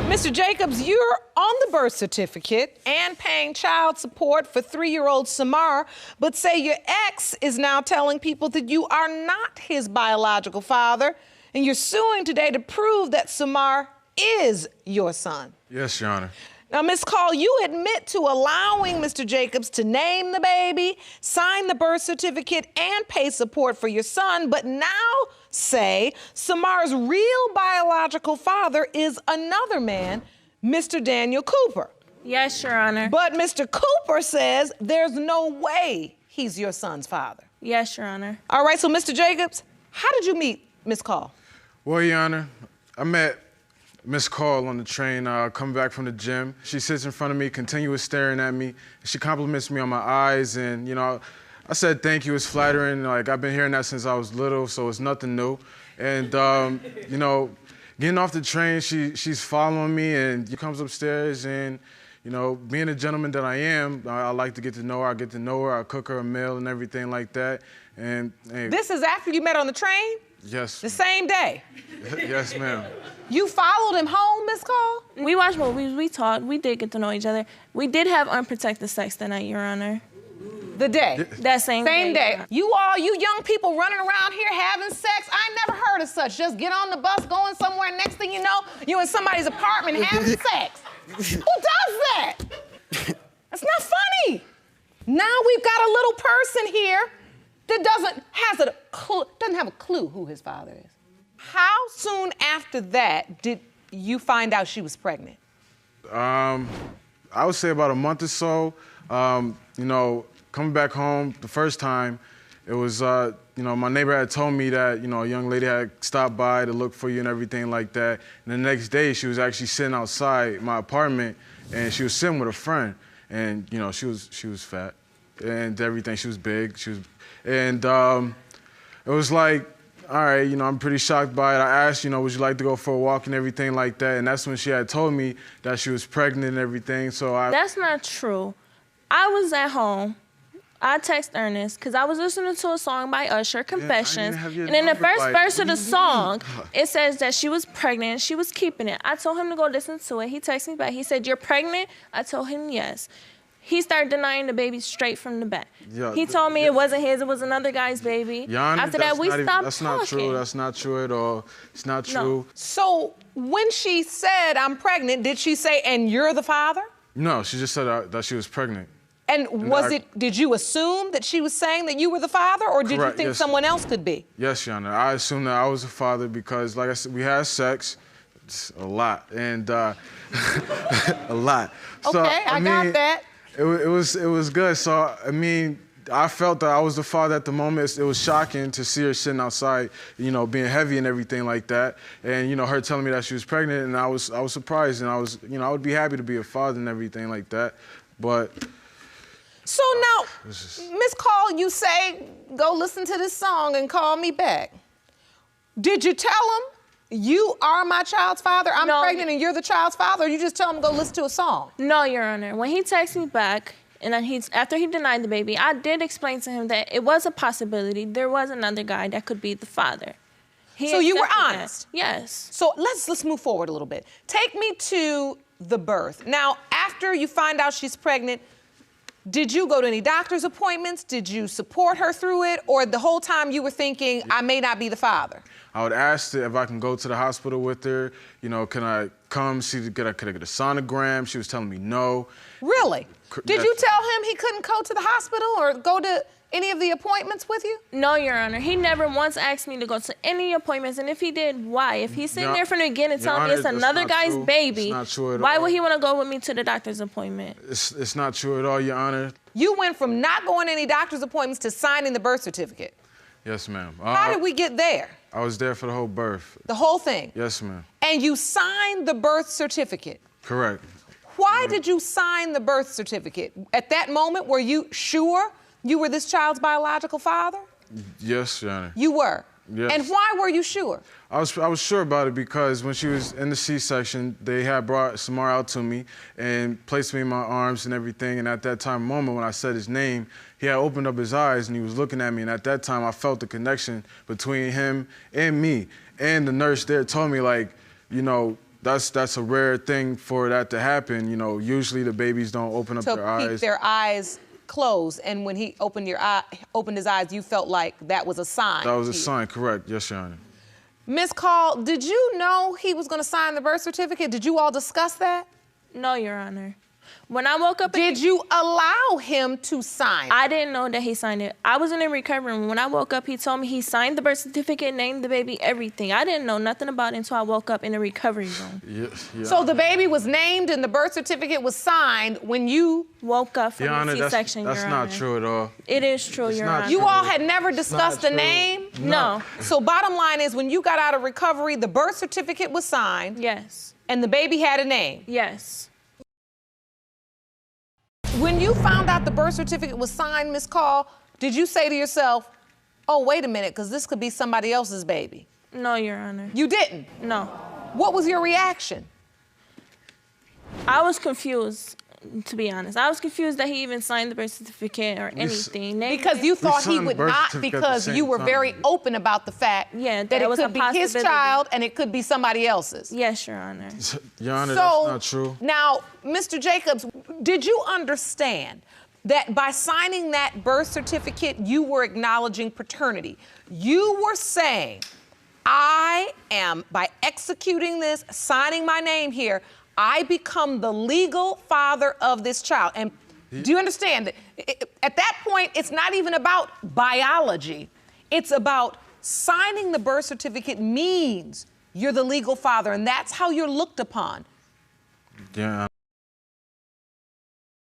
Mr. Jacobs, you're on the birth certificate and paying child support for 3-year-old Samar, but say your ex is now telling people that you are not his biological father, and you're suing today to prove that Samar is your son. Yes, Your Honor. Now, Ms. Call, you admit to allowing Mr. Jacobs to name the baby, sign the birth certificate, and pay support for your son, but now say Samar's real biological father is another man, Mr. Daniel Cooper. Yes, Your Honor. But Mr. Cooper says there's no way he's your son's father. Yes, Your Honor. All right, so Mr. Jacobs, how did you meet Ms. Call? Well, Your Honor, I met Miss Call on the train, coming back from the gym. She sits in front of me, continuous staring at me. She compliments me on my eyes, and, you know, I said thank you, it's flattering. Like, I've been hearing that since I was little, so it's nothing new. And, you know, getting off the train, she's following me, and she comes upstairs, and, you know, being a gentleman that I am, I like to get to know her. I get to know her, I cook her a meal and everything like that. And hey, This is after you met on the train? yes. The same day? Yes, ma'am. You followed him home, Ms. Call? We watched movies, we talked, we did get to know each other. We did have unprotected sex that night, Your Honor. The day? That same day. You young people running around here having sex, I never heard of such. Just get on the bus, going somewhere, next thing you know, you in somebody's apartment having sex. Who does that? That's not funny. Now we've got a little person here that doesn't have a clue who his father is. How soon after that did you find out she was pregnant? I would say about a month or so. You know, coming back home the first time, it was, you know, my neighbor had told me that, you know, a young lady had stopped by to look for you and everything like that. And the next day, she was actually sitting outside my apartment, and she was sitting with a friend. And, you know, she was fat and everything. She was big. And it was like, all right, you know, I'm pretty shocked by it. I asked, you know, would you like to go for a walk and everything like that? And that's when she had told me that she was pregnant and everything, so That's not true. I was at home. I text Ernest because I was listening to a song by Usher, Confessions. And in the first verse of the song, it says that she was pregnant, she was keeping it. I told him to go listen to it. He texted me back. He said, "You're pregnant?" I told him yes. He started denying the baby straight from the back. Yeah, he told me it wasn't his, it was another guy's baby. Yana, After that, we stopped talking. That's not true. That's not true at all. It's not true. No. So when she said, "I'm pregnant," did she say, "and you're the father"? No, she just said that she was pregnant. And did you assume that she was saying that you were the father, or did Correct, you think yes. someone else could be? Yes, Yana. I assumed that I was the father because, like I said, we had sex a lot, and a lot. So, Okay, I got that. It was good. So, I mean, I felt that I was the father at the moment. It was shocking to see her sitting outside, you know, being heavy and everything like that. And, you know, her telling me that she was pregnant, and I was surprised, and I would be happy to be a father and everything like that. But So now, Miss Call, you say, go listen to this song and call me back. Did you tell him, you are my child's father, I'm pregnant and you're the child's father, or you just tell him to go listen to a song? No, Your Honor. When he texted me back, and then after he denied the baby, I did explain to him that it was a possibility. There was another guy that could be the father. So you were honest? Yes. So let's move forward a little bit. Take me to the birth. Now, after you find out she's pregnant, did you go to any doctor's appointments? Did you support her through it? Or the whole time you were thinking, I may not be the father? I would ask her if I can go to the hospital with her. You know, can I come see, could I get a sonogram? She was telling me no. Really? Did you tell him he couldn't go to the hospital or go to any of the appointments with you? No, Your Honor. He never once asked me to go to any appointments, and if he did, why? If he's sitting there from the beginning telling me it's another guy's baby, why would he want to go with me to the doctor's appointment? It's not true at all, Your Honor. You went from not going to any doctor's appointments to signing the birth certificate. Yes, ma'am. How did we get there? I was there for the whole birth. The whole thing? Yes, ma'am. And you signed the birth certificate? Correct. Why did you sign the birth certificate? At that moment, were you sure you were this child's biological father? Yes, Your Honor. You were? Yes. And why were you sure? I was sure about it because when she was in the C-section, they had brought Samar out to me and placed me in my arms and everything. And at that moment when I said his name, he had opened up his eyes and he was looking at me. And at that time, I felt the connection between him and me. And the nurse there told me, like, you know, that's a rare thing for that to happen. You know, usually the babies don't open up their eyes. To keep their eyes closed, and when he opened his eyes, you felt like that was a sign. That was a sign, correct? Yes, Your Honor. Ms. Call, did you know he was going to sign the birth certificate? Did you all discuss that? No, Your Honor. When I woke up... Did you allow him to sign? I didn't know that he signed it. I was in the recovery room. When I woke up, he told me he signed the birth certificate, named the baby, everything. I didn't know nothing about it until I woke up in the recovery room. Yeah. So the baby was named and the birth certificate was signed when you... Woke up from Your Honor, the C-section, Your Honor. that's not true at all. It is true, Your Honor. You all had never discussed the name? No. So bottom line is, when you got out of recovery, the birth certificate was signed. Yes. And the baby had a name. Yes. When you found out the birth certificate was signed, Ms. Call, did you say to yourself, oh, wait a minute, because this could be somebody else's baby? No, Your Honor. You didn't? No. What was your reaction? I was confused, to be honest. I was confused that he even signed the birth certificate or anything. Because you thought he would not, because you were very open about the fact that it could be his child and it could be somebody else's. Yes, Your Honor. Your Honor, that's not true. Now, Mr. Jacobs, did you understand that by signing that birth certificate, you were acknowledging paternity? You were saying, I am, by executing this, signing my name here, I become the legal father of this child. And do you understand that at that point, it's not even about biology. It's about signing the birth certificate means you're the legal father, and that's how you're looked upon. Yeah.